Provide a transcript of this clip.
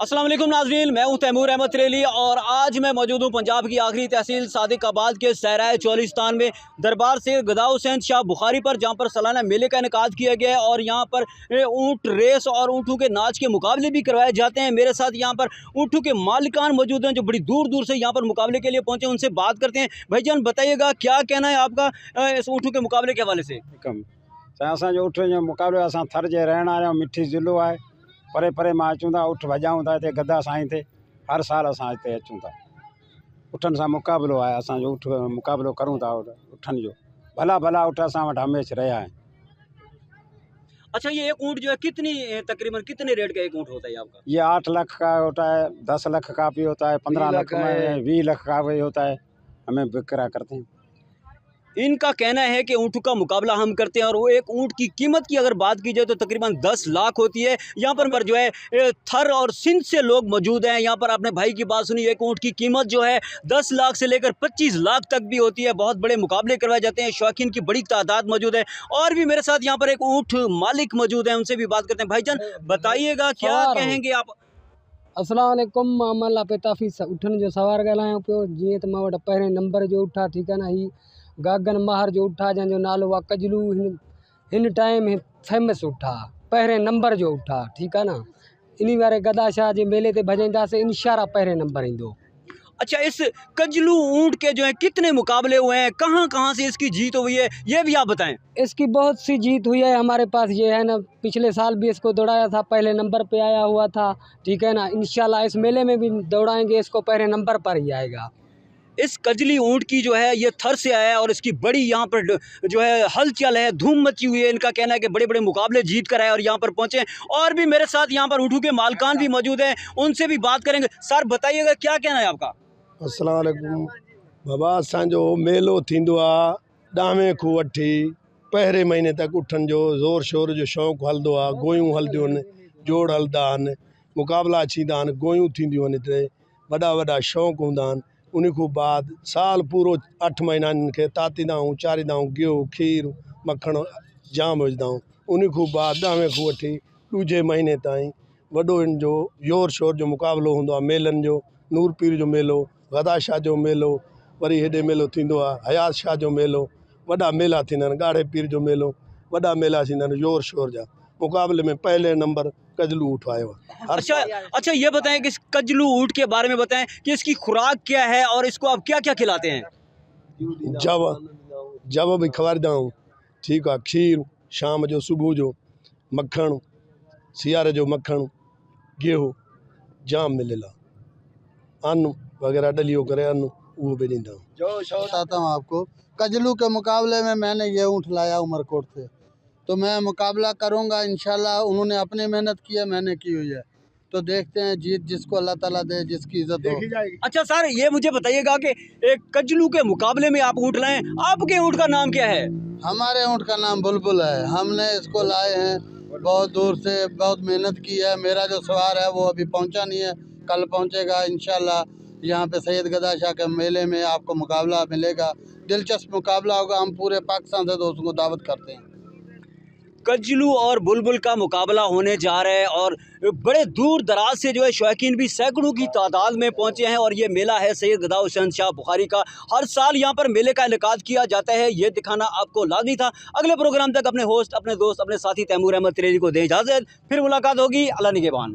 अस्सलाम वालेकुम नाज़रीन, मैं हूं तैमूर अहमद तरेली और आज मैं मौजूद हूं पंजाब की आखिरी तहसील सादिकाबाद के सहराए चौलिस्तान में दरबार से गदा हुसैन शाह बुखारी पर, जहां पर सालाना मेले का इनेकाद किया गया है और यहां पर ऊँट रेस और ऊँटों के नाच के मुकाबले भी करवाए जाते हैं। मेरे साथ यहां पर ऊँटों के मालिकान मौजूद हैं जो बड़ी दूर दूर से यहाँ पर मुकाबले के लिए पहुँचे। उनसे बात करते हैं। भाईजान बताइएगा, क्या कहना है आपका इस ऊँटों के मुकाबले के हवाले से? असांजो ऊठ जो मुक़ाबिलो असां थर जे रहण वारा मिठी ज़िलो आहे। परे परे मां अचूं था, उठ वॼाऊं था हिते गदा साईं ते। हर साल असां हिते अचूं था, उठनि सां मुक़ाबिलो आहे। असांजो उठ मुक़ाबिलो करूं था उठनि जो। भला भला उठ असां वटि हमेशह रहिया आहिनि। अच्छा, ये एक ऊँट जो है तकरीबन कितने रेट का एक ऊँट होता है आपका? ये 8 लाख का होता है, 10 लाख का भी होता है, 15 लाख में 20 लाख का भी होता है। हमें विक्रा करते हैं। इनका कहना है कि ऊँट का मुकाबला हम करते हैं और वो एक ऊँट की कीमत की अगर बात की जाए तो तकरीबन 10 लाख होती है। यहाँ पर जो है थर और सिंध से लोग मौजूद हैं। यहाँ पर आपने भाई की बात सुनी, एक ऊँट की कीमत जो है 10 लाख से लेकर 25 लाख तक भी होती है। बहुत बड़े मुकाबले करवाए जाते हैं, शौकीन की बड़ी तादाद मौजूद है। और भी मेरे साथ यहाँ पर एक ऊँट मालिक मौजूद है, उनसे भी बात करते हैं। भाईजान बताइएगा, क्या कहेंगे आप? अस्सलाम वालेकुम। मामला पे ताफ़ी उठन जो सवार ॻाल्हायां पियो। जीअं त मां वटि पहिरें नंबर जो उठा, ठीकु आहे न। ही गागन माहर जो उठा, जंहिंजो नालो आहे कजलू। हिन टाइम फेमस उठा, पहिरें नंबर जो उठा, ठीकु आहे न। इन वारे गदा शाह जे मेले ते भॼाईंदासीं, इंशाल्लाह पहिरें नंबर ईंदो। अच्छा, इस कजलू ऊँट के जो है कितने मुकाबले हुए हैं, कहाँ कहाँ से इसकी जीत हुई है, ये भी आप बताएं। इसकी बहुत सी जीत हुई है हमारे पास। ये है ना, पिछले साल भी इसको दौड़ाया था, पहले नंबर पे आया हुआ था, ठीक है ना। इंशाल्लाह इस मेले में भी दौड़ाएंगे इसको, पहले नंबर पर ही आएगा। इस कजली ऊँट की जो है ये थर से आया है और इसकी बड़ी यहाँ पर जो है हलचल है, धूम मची हुई है। इनका कहना है कि बड़े बड़े मुकाबले जीत कर आए और यहाँ पर पहुँचे। और भी मेरे साथ यहाँ पर ऊँटों के मालकान भी मौजूद हैं, उनसे भी बात करेंगे। सर बताइएगा, क्या कहना है आपका? अस्सलाम वालेकुम बाबा। असांजो मेलो थींदो आहे 10वें खां वठी पहिरें महीने तक उठनि जो ज़ोर शोर जो शौक़ु हलंदो आहे। गोयूं हलंदियूं आहिनि, जोड़ हलंदा आहिनि, मुक़ाबिला थींदा आहिनि, गोयूं थींदियूं आहिनि। हिते वॾा वॾा शौक़ु हूंदा आहिनि। उन खां बाद साल पूरो 8 महीना इन्हनि खे तातींदा आहियूं, चारींदा आहियूं। गिहु खीर मखण जाम विझंदा आहियूं। उन खां बाद 10वें खां वठी ॾूजे महीने ताईं वॾो इन जो ज़ोर शोर जो मुक़ाबिलो हूंदो आहे। मेलनि जो, नूर पीर जो मेलो, गदा शाह जो मेलो, वरी हेॾे मेलो थींदो आहे हयात शाह जो मेलो। वॾा मेला थींदा आहिनि, ॻाढ़े पीर जो मेलो, वॾा मेला थींदा आहिनि ज़ोर शोर जा। मुक़ाबले में पहले नंबर कजलू ऊँट आयो है। अच्छा, ये बताएं कि इस कजलू ऊँट के बारे में बताएं कि इसकी खुराक क्या है और इसको आप क्या क्या खिलाते हैं? जब भी खवारींदा आहियूं, ठीकु आहे। खीर शाम जो, सुबुह जो मखण, सियारे जो मखण, गेहूं जाम मिलियल आहे। अन्न वगैरह डलियो करे अन्न वो भी ॾींदा आहियूं। बताता हूँ आपको, कजलू के मुकाबले में मैंने ये ऊँट लाया उमरकोट से, तो मैं मुकाबला करूँगा इंशाल्लाह। उन्होंने अपनी मेहनत की है, मैंने की हुई है, तो देखते हैं जीत जिसको अल्लाह ताला दे, जिसकी इज्जत हो। अच्छा सर, ये मुझे बताइएगा कि एक कजलू के मुकाबले में आप ऊँट लाए, आपके ऊँट का नाम क्या है? हमारे ऊँट का नाम बुलबुल है। हमने इसको लाए हैं बहुत दूर से, बहुत मेहनत की है। मेरा जो सवार है वो अभी पहुँचा नहीं है, कल पहुँचेगा इंशाल्लाह। यहाँ पे सैयद गदा शाह के मेले में आपको मुकाबला मिलेगा, दिलचस्प मुकाबला होगा। हम पूरे पाकिस्तान से दोस्तों को दावत करते हैं। कजलू और बुलबुल का मुकाबला होने जा रहा है और बड़े दूर दराज से जो है शौकीन भी सैकड़ों की तादाद में पहुंचे हैं। और ये मेला है सैयद गदा हुसैन शाह बुखारी का। हर साल यहाँ पर मेले का इनेकाद किया जाता है, ये दिखाना आपको लाज़मी था। अगले प्रोग्राम तक अपने होस्ट, अपने दोस्त, अपने साथी तैमूर अहमद तरेली को दें इजाज़त। फिर मुलाकात होगी। अल्लाह निगहबान।